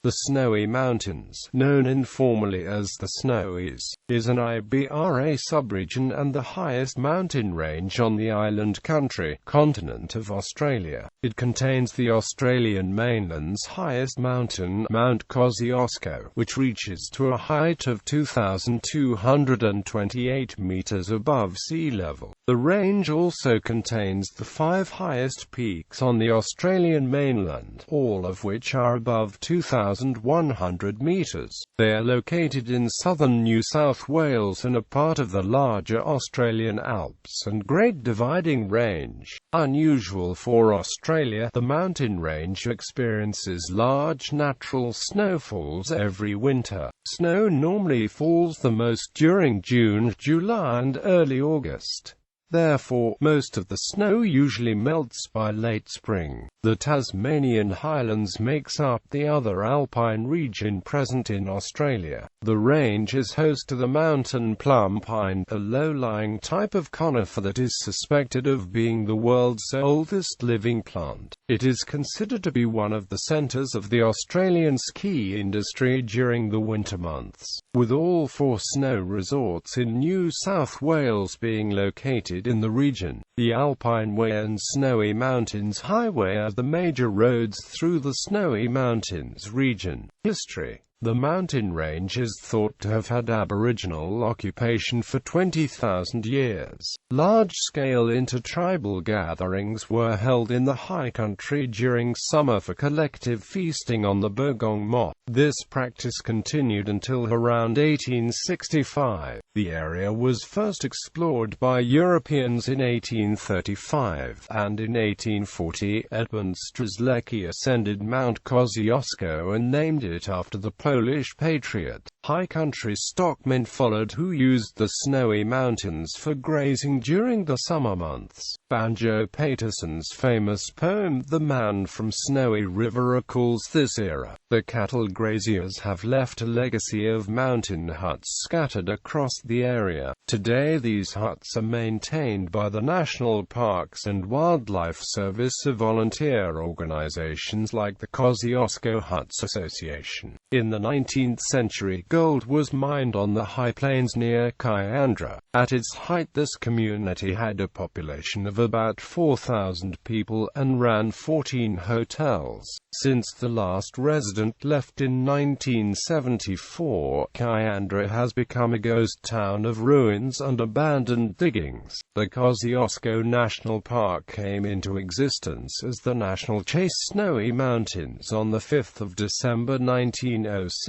The Snowy Mountains, known informally as the Snowies, is an IBRA subregion and the highest mountain range on the island continent of Australia. It contains the Australian mainland's highest mountain, Mount Kosciuszko, which reaches to a height of 2,228 meters above sea level. The range also contains the 5 highest peaks on the Australian mainland, all of which are above 2,100 meters. They are located in southern New South Wales and are part of the larger Australian Alps and Great Dividing Range. Unusual for Australia, the mountain range experiences large natural snowfalls every winter. Snow normally falls the most during June, July and early August. Therefore, most of the snow usually melts by late spring. The Tasmanian Highlands makes up the other alpine region present in Australia. The range is host to the mountain plum pine, a low-lying type of conifer that is suspected of being the world's oldest living plant. It is considered to be one of the centres of the Australian ski industry during the winter months, with all 4 snow resorts in New South Wales being located in the region. The Alpine Way and Snowy Mountains Highway are the major roads through the Snowy Mountains region. History. The mountain range is thought to have had Aboriginal occupation for 20,000 years. Large-scale intertribal gatherings were held in the high country during summer for collective feasting on the Burgong moth. This practice continued until around 1865. The area was first explored by Europeans in 1835, and in 1840, Edmund Strzelecki ascended Mount Kosciuszko and named it after the Polish patriot. High country stockmen followed who used the Snowy Mountains for grazing during the summer months. Banjo Paterson's famous poem "The Man from Snowy River" recalls this era. The cattle graziers have left a legacy of mountain huts scattered across the area. Today these huts are maintained by the National Parks and Wildlife Service or volunteer organizations like the Kosciuszko Huts Association. In the 19th century, gold was mined on the high plains near Kiandra. At its height, this community had a population of about 4,000 people and ran 14 hotels. Since the last resident left in 1974, Kiandra has become a ghost town of ruins and abandoned diggings. The Kosciuszko National Park came into existence as the National Chase Snowy Mountains on the 5th of December 1906.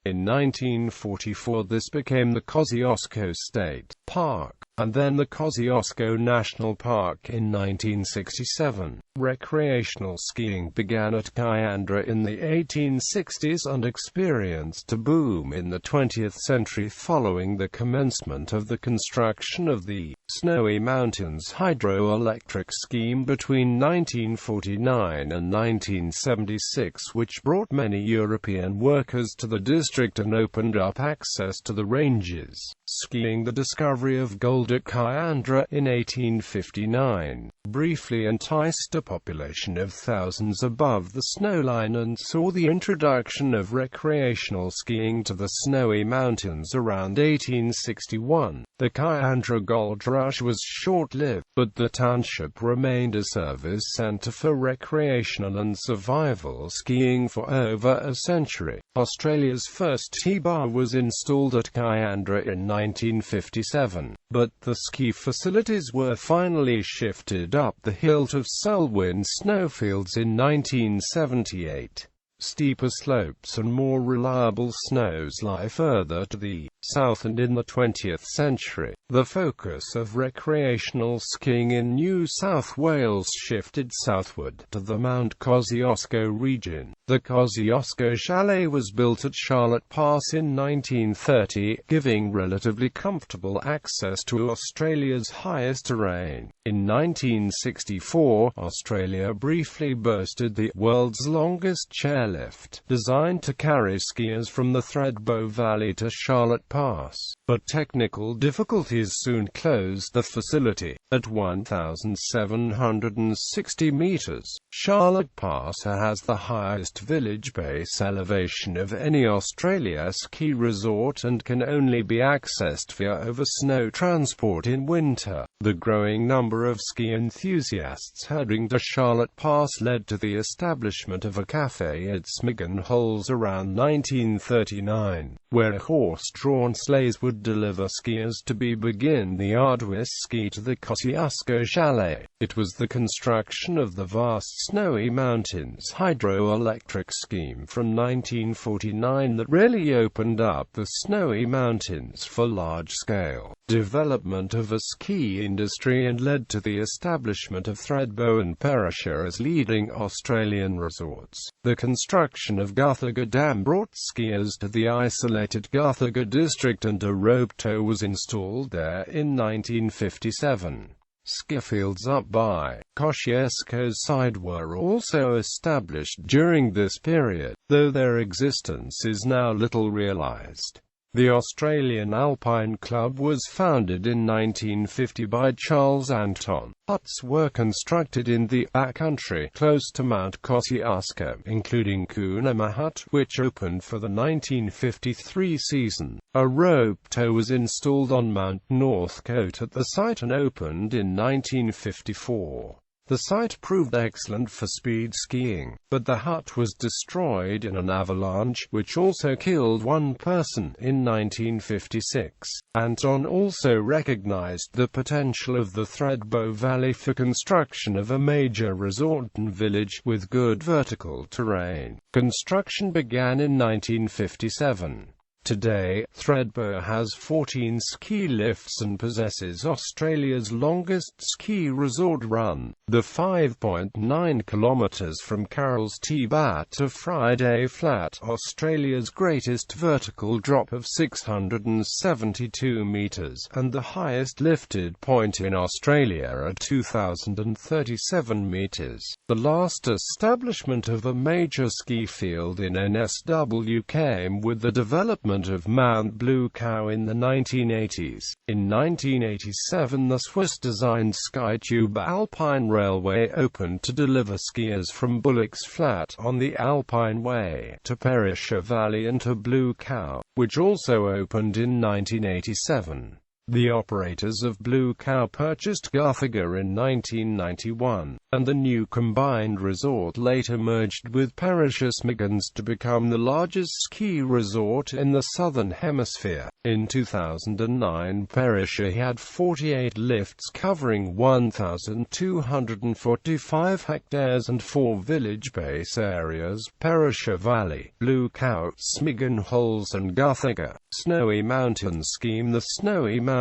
In 1944 this became the Kosciuszko State Park, and then the Kosciuszko National Park in 1967. Recreational skiing began at Kiandra in the 1860s and experienced a boom in the 20th century following the commencement of the construction of the Snowy Mountains hydroelectric scheme between 1949 and 1976, which brought many European workers to the district and opened up access to the ranges. Skiing. The discovery of gold at Kiandra in 1859 briefly enticed a population of thousands above the snowline and saw the introduction of recreational skiing to the Snowy Mountains around 1861. The Kiandra gold rush was short-lived, but the township remained a service centre for recreational and survival skiing for over a century. Australia's first T-bar was installed at Kiandra in 1957, but the ski facilities were finally shifted up the hill to Selwyn snowfields in 1978. Steeper slopes and more reliable snows lie further to the south, and in the 20th century, the focus of recreational skiing in New South Wales shifted southward to the Mount Kosciuszko region. The Kosciuszko Chalet was built at Charlotte Pass in 1930, giving relatively comfortable access to Australia's highest terrain. In 1964, Australia briefly boasted the world's longest chairlift airlift, designed to carry skiers from the Thredbo Valley to Charlotte Pass. But technical difficulties soon closed the facility. At 1,760 meters, Charlotte Pass has the highest village base elevation of any Australia ski resort and can only be accessed via over snow transport in winter. The growing number of ski enthusiasts heading to Charlotte Pass led to the establishment of a cafe at Smigan Holes around 1939, where horse-drawn sleighs would deliver skiers to begin the arduous ski to the Kosciuszko chalet. It was the construction of the vast Snowy Mountains hydroelectric scheme from 1949 that really opened up the Snowy Mountains for large-scale development of a ski industry and led to the establishment of Thredbo and Perisher as leading Australian resorts. The construction of Guthaga Dam brought skiers to the isolated Guthaga district, and a rope tow was installed there in 1957. Ski fields up by Kosciuszko's side were also established during this period, though their existence is now little realized. The Australian Alpine Club was founded in 1950 by Charles Anton. Huts were constructed in the backcountry close to Mount Kosciuszko, including Coonamah Hut, which opened for the 1953 season. A rope tow was installed on Mount Northcote at the site and opened in 1954. The site proved excellent for speed skiing, but the hut was destroyed in an avalanche, which also killed one person in 1956. Anton also recognized the potential of the Thredbo Valley for construction of a major resort and village with good vertical terrain. Construction began in 1957. Today, Thredbo has 14 ski lifts and possesses Australia's longest ski resort run, the 5.9 kilometres from Carroll's T-Bat to Friday Flat, Australia's greatest vertical drop of 672 metres, and the highest lifted point in Australia at 2,037 metres. The last establishment of a major ski field in NSW came with the development of Mount Blue Cow in the 1980s. In 1987, the Swiss-designed SkyTube Alpine Railway opened to deliver skiers from Bullock's Flat on the Alpine Way to Perisher Valley and to Blue Cow, which also opened in 1987. The operators of Blue Cow purchased Guthaga in 1991, and the new combined resort later merged with Perisher Smigans to become the largest ski resort in the Southern Hemisphere. In 2009, Perisher had 48 lifts covering 1,245 hectares and 4 village base areas: Perisher Valley, Blue Cow, Smigan Holes and Guthaga. Snowy Mountain Scheme. The Snowy Mountains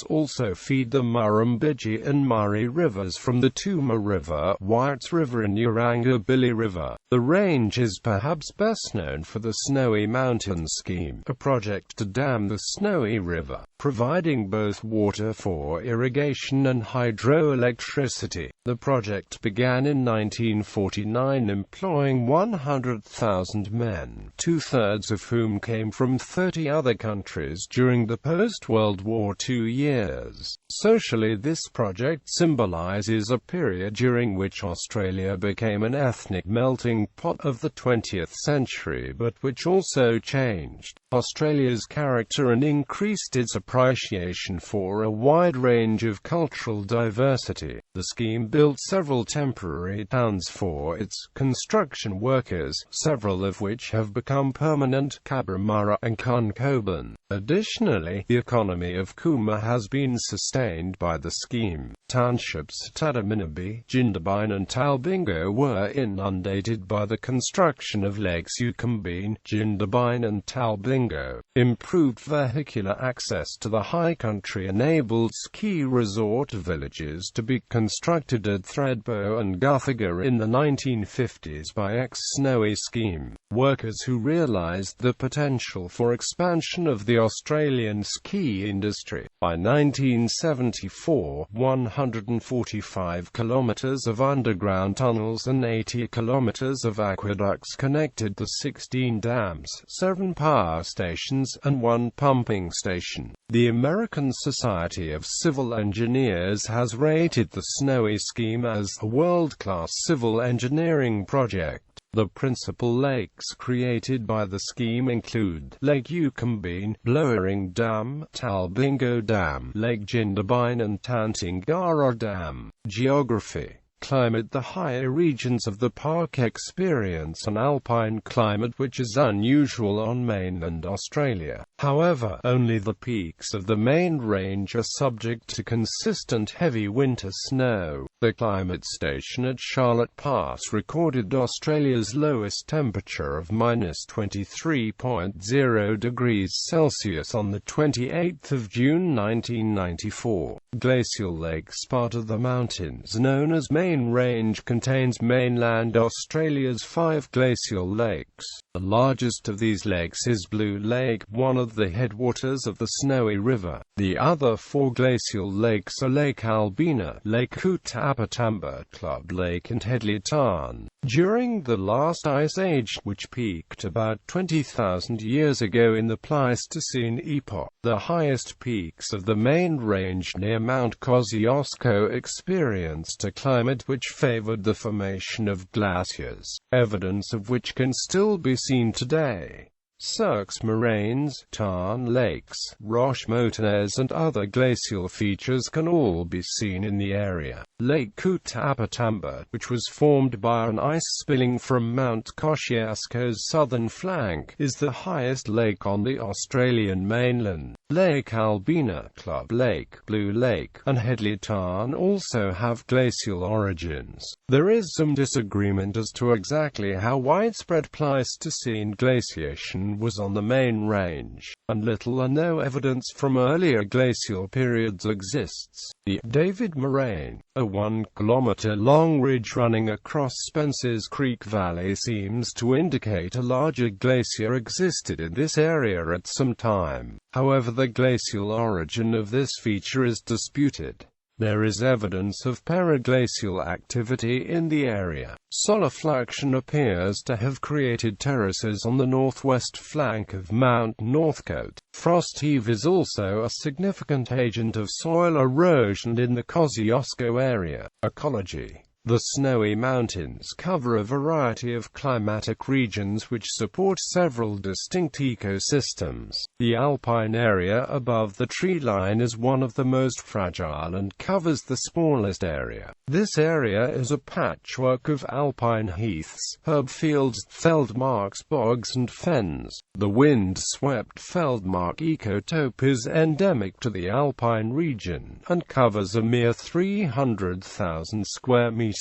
also feed the Murrumbidgee and Murray rivers from the Toomer River, Whites River and Urangabili River. The range is perhaps best known for the Snowy Mountain Scheme, a project to dam the Snowy River, providing both water for irrigation and hydroelectricity. The project began in 1949, employing 100,000 men, two-thirds of whom came from 30 other countries during the post-World War II years. Socially, this project symbolizes a period during which Australia became an ethnic melting pot of the 20th century, but which also changed Australia's character and increased its appreciation for a wide range of cultural diversity. The scheme built several temporary towns for its construction workers, several of which have become permanent: Cabramatta and Concoban. Additionally, the economy of Cooma has been sustained by the scheme. Townships Tadaminaby, Jindabyne and Talbingo were inundated by the construction of Lakes Yucumbene, Jindabyne and Talbingo. Improved vehicular access to the high country enabled ski resort villages to be constructed at Thredbo and Guthaga in the 1950s by ex-Snowies scheme workers who realized the potential for expansion of the Australian ski industry. By 1974, 145 kilometres of underground tunnels and 80 kilometres of aqueducts connected the 16 dams, 7 power stations, and 1 pumping station. The American Society of Civil Engineers has rated the Snowies scheme as a world-class civil engineering project. The principal lakes created by the scheme include Lake Eucumbene, Blowering Dam, Talbingo Dam, Lake Jindabyne and Tantingara Dam. Geography. Climate. The higher regions of the park experience an alpine climate which is unusual on mainland Australia. However, only the peaks of the main range are subject to consistent heavy winter snow. The climate station at Charlotte Pass recorded Australia's lowest temperature of -23.0 degrees Celsius on the 28th of June 1994. Glacial Lake Sparta. The mountains known as Main Range contains mainland Australia's 5 glacial lakes. The largest of these lakes is Blue Lake, one of the headwaters of the Snowy River. The other 4 glacial lakes are Lake Albina, Lake Kutapatamba, Club Lake and Headley Tarn. During the last ice age, which peaked about 20,000 years ago in the Pleistocene epoch, the highest peaks of the main range near Mount Kosciuszko experienced a climate which favored the formation of glaciers, evidence of which can still be seen today. Cirques moraines, Tarn lakes, Roches Montagnes and other glacial features can all be seen in the area. Lake Kutapatamba, which was formed by an ice spilling from Mount Kosciuszko's southern flank, is the highest lake on the Australian mainland. Lake Albina, Club Lake, Blue Lake, and Headley Tarn also have glacial origins. There is some disagreement as to exactly how widespread Pleistocene glaciation was on the main range, and little or no evidence from earlier glacial periods exists. The David Moraine, a 1-kilometre-long ridge running across Spencer's Creek Valley, seems to indicate a larger glacier existed in this area at some time. However, the glacial origin of this feature is disputed. There is evidence of periglacial activity in the area. Solifluction appears to have created terraces on the northwest flank of Mount Northcote. Frost heave is also a significant agent of soil erosion in the Kosciuszko area. Ecology. The Snowy Mountains cover a variety of climatic regions which support several distinct ecosystems. The alpine area above the tree line is one of the most fragile and covers the smallest area. This area is a patchwork of alpine heaths, herb fields, feldmarks, bogs and fens. The wind-swept feldmark ecotope is endemic to the alpine region, and covers a mere 300,000 square meters.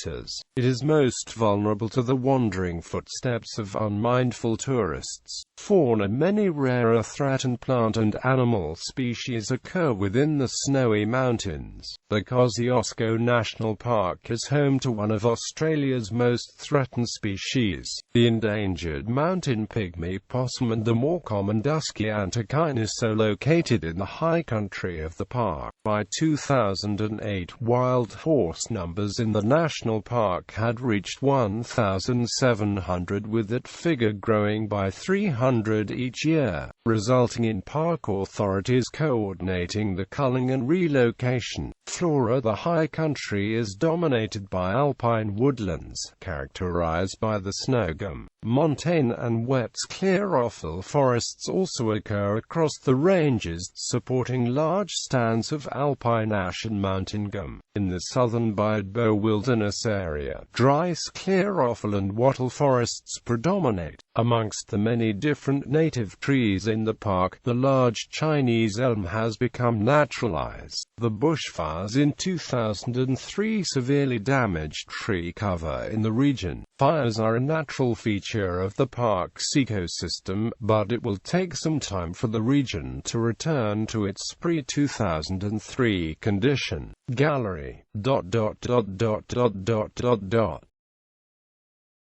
It is most vulnerable to the wandering footsteps of unmindful tourists. Fauna. Many rarer threatened plant and animal species occur within the Snowy Mountains. The Kosciuszko National Park is home to one of Australia's most threatened species, the endangered mountain pygmy possum, and the more common dusky antechinus, located in the high country of the park. By 2008, wild horse numbers in the national park had reached 1,700, with that figure growing by 300 each year, resulting in park authorities coordinating the culling and relocation. Flora. The high country is dominated by alpine woodlands, characterized by the snow gum, montane and wet sclerophyll forests also occur across the ranges, supporting large stands of alpine ash and mountain gum. In the southern Bidbo wilderness area, dry sclerophyll and wattle forests predominate. Amongst the many different native trees in the park, the large Chinese elm has become naturalized. The bushfires in 2003 severely damaged tree cover in the region. Fires are a natural feature of the park's ecosystem, but it will take some time for the region to return to its pre-2003 condition. Gallery.